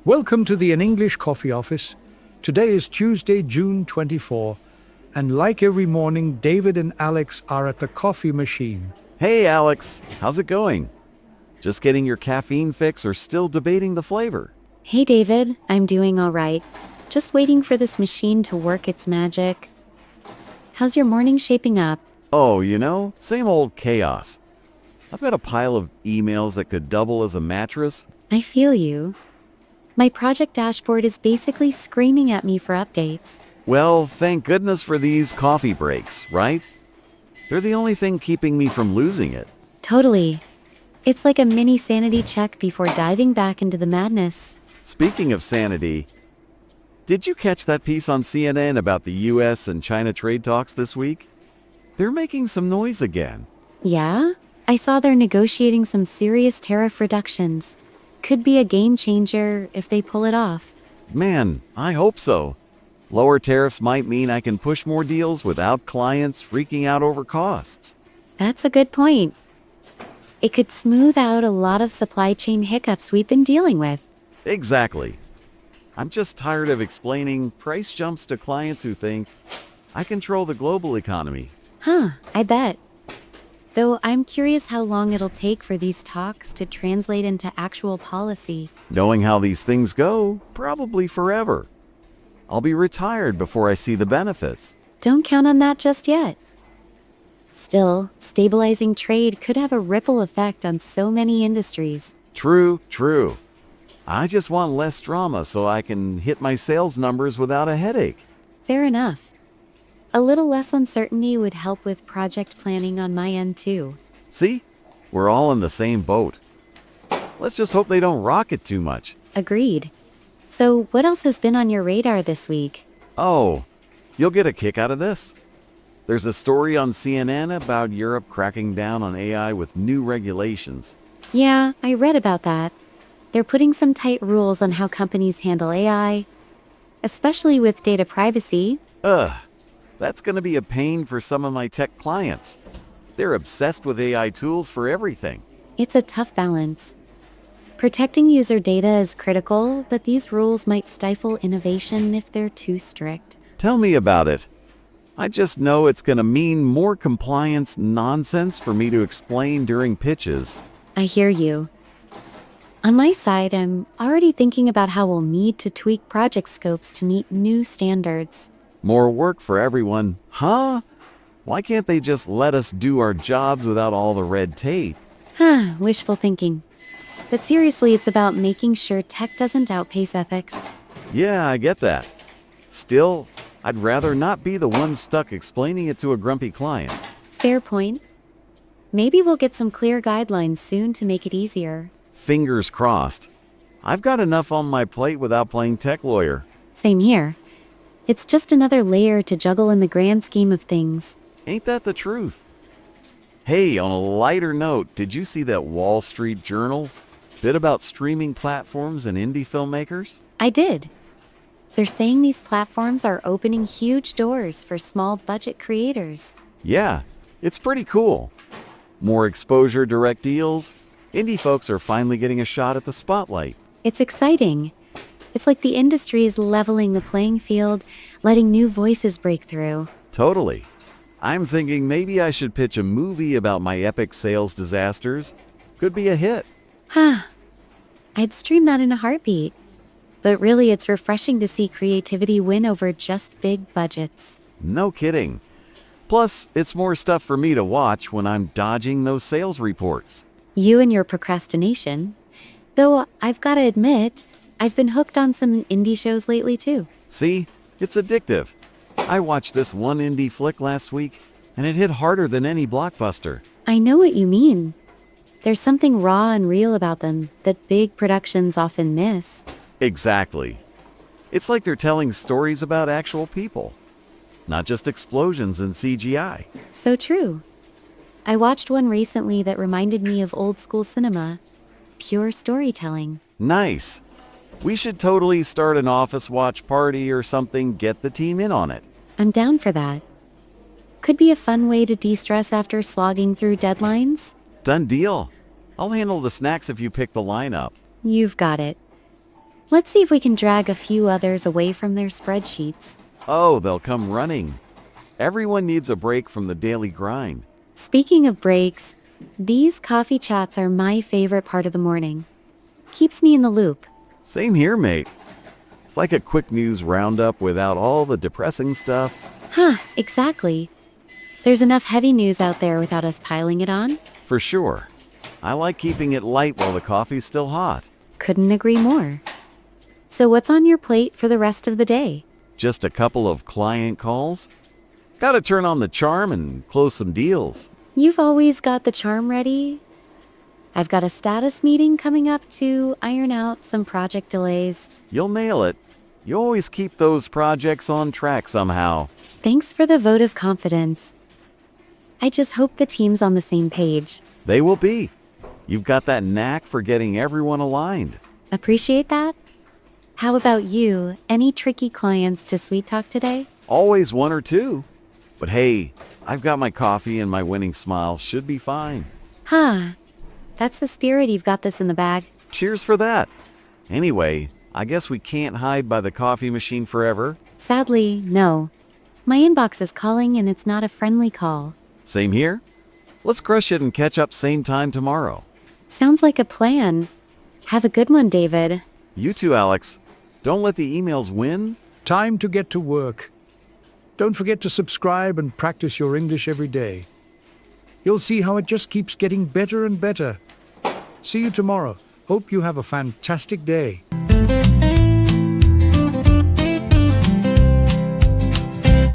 Welcome to the An English Coffee Office. Today is Tuesday, June 24, and like every morning, David and Alex are at the coffee machine. Hey Alex, how's it going? Just getting your caffeine fix or still debating the flavor? Hey David, I'm doing all right. Just waiting for this machine to work its magic. How's your morning shaping up? Oh, same old chaos. I've got a pile of emails that could double as a mattress. I feel you. My project dashboard is basically screaming at me for updates. Well, thank goodness for these coffee breaks, right? They're the only thing keeping me from losing it. Totally. It's like a mini sanity check before diving back into the madness. Speaking of sanity, did you catch that piece on CNN about the US and China trade talks this week? They're making some noise again. Yeah? I saw they're negotiating some serious tariff reductions. Could be a game changer if they pull it off. Man, I hope so. Lower tariffs might mean I can push more deals without clients freaking out over costs. That's a good point. It could smooth out a lot of supply chain hiccups we've been dealing with. Exactly. I'm just tired of explaining price jumps to clients who think I control the global economy. I bet. Though I'm curious how long it'll take for these talks to translate into actual policy. Knowing how these things go, probably forever. I'll be retired before I see the benefits. Don't count on that just yet. Still, stabilizing trade could have a ripple effect on so many industries. True. I just want less drama so I can hit my sales numbers without a headache. Fair enough. A little less uncertainty would help with project planning on my end too. See? We're all in the same boat. Let's just hope they don't rock it too much. Agreed. So, what else has been on your radar this week? Oh, you'll get a kick out of this. There's a story on CNN about Europe cracking down on AI with new regulations. Yeah, I read about that. They're putting some tight rules on how companies handle AI, especially with data privacy. That's going to be a pain for some of my tech clients. They're obsessed with AI tools for everything. It's a tough balance. Protecting user data is critical, but these rules might stifle innovation if they're too strict. Tell me about it. I just know it's going to mean more compliance nonsense for me to explain during pitches. I hear you. On my side, I'm already thinking about how we'll need to tweak project scopes to meet new standards. More work for everyone, huh? Why can't they just let us do our jobs without all the red tape? Wishful thinking. But seriously, it's about making sure tech doesn't outpace ethics. Yeah, I get that. Still, I'd rather not be the one stuck explaining it to a grumpy client. Fair point. Maybe we'll get some clear guidelines soon to make it easier. Fingers crossed. I've got enough on my plate without playing tech lawyer. Same here. It's just another layer to juggle in the grand scheme of things. Ain't that the truth? Hey, on a lighter note, did you see that Wall Street Journal bit about streaming platforms and indie filmmakers? I did. They're saying these platforms are opening huge doors for small budget creators. Yeah, it's pretty cool. More exposure, direct deals. Indie folks are finally getting a shot at the spotlight. It's exciting. It's like the industry is leveling the playing field, letting new voices break through. Totally. I'm thinking maybe I should pitch a movie about my epic sales disasters. Could be a hit. I'd stream that in a heartbeat. But really, it's refreshing to see creativity win over just big budgets. No kidding. Plus, it's more stuff for me to watch when I'm dodging those sales reports. You and your procrastination. Though I've got to admit, I've been hooked on some indie shows lately too. See? It's addictive. I watched this one indie flick last week, and it hit harder than any blockbuster. I know what you mean. There's something raw and real about them that big productions often miss. Exactly. It's like they're telling stories about actual people, not just explosions and CGI. So true. I watched one recently that reminded me of old school cinema. Pure storytelling. Nice. We should totally start an office watch party or something, get the team in on it. I'm down for that. Could be a fun way to de-stress after slogging through deadlines. Done deal. I'll handle the snacks if you pick the lineup. You've got it. Let's see if we can drag a few others away from their spreadsheets. Oh, they'll come running. Everyone needs a break from the daily grind. Speaking of breaks, these coffee chats are my favorite part of the morning. Keeps me in the loop. Same here, mate. It's like a quick news roundup without all the depressing stuff. Huh, exactly. There's enough heavy news out there without us piling it on. For sure. I like keeping it light while the coffee's still hot. Couldn't agree more. So what's on your plate for the rest of the day? Just a couple of client calls. Gotta turn on the charm and close some deals. You've always got the charm ready. I've got a status meeting coming up to iron out some project delays. You'll nail it. You always keep those projects on track somehow. Thanks for the vote of confidence. I just hope the team's on the same page. They will be. You've got that knack for getting everyone aligned. Appreciate that? How about you? Any tricky clients to sweet talk today? Always one or two. But hey, I've got my coffee and my winning smile. Should be fine. Huh. That's the spirit. You've got this in the bag. Cheers for that. Anyway, I guess we can't hide by the coffee machine forever. Sadly, no. My inbox is calling and it's not a friendly call. Same here. Let's crush it and catch up same time tomorrow. Sounds like a plan. Have a good one, David. You too, Alex. Don't let the emails win. Time to get to work. Don't forget to subscribe and practice your English every day. You'll see how it just keeps getting better and better. See you tomorrow. Hope you have a fantastic day.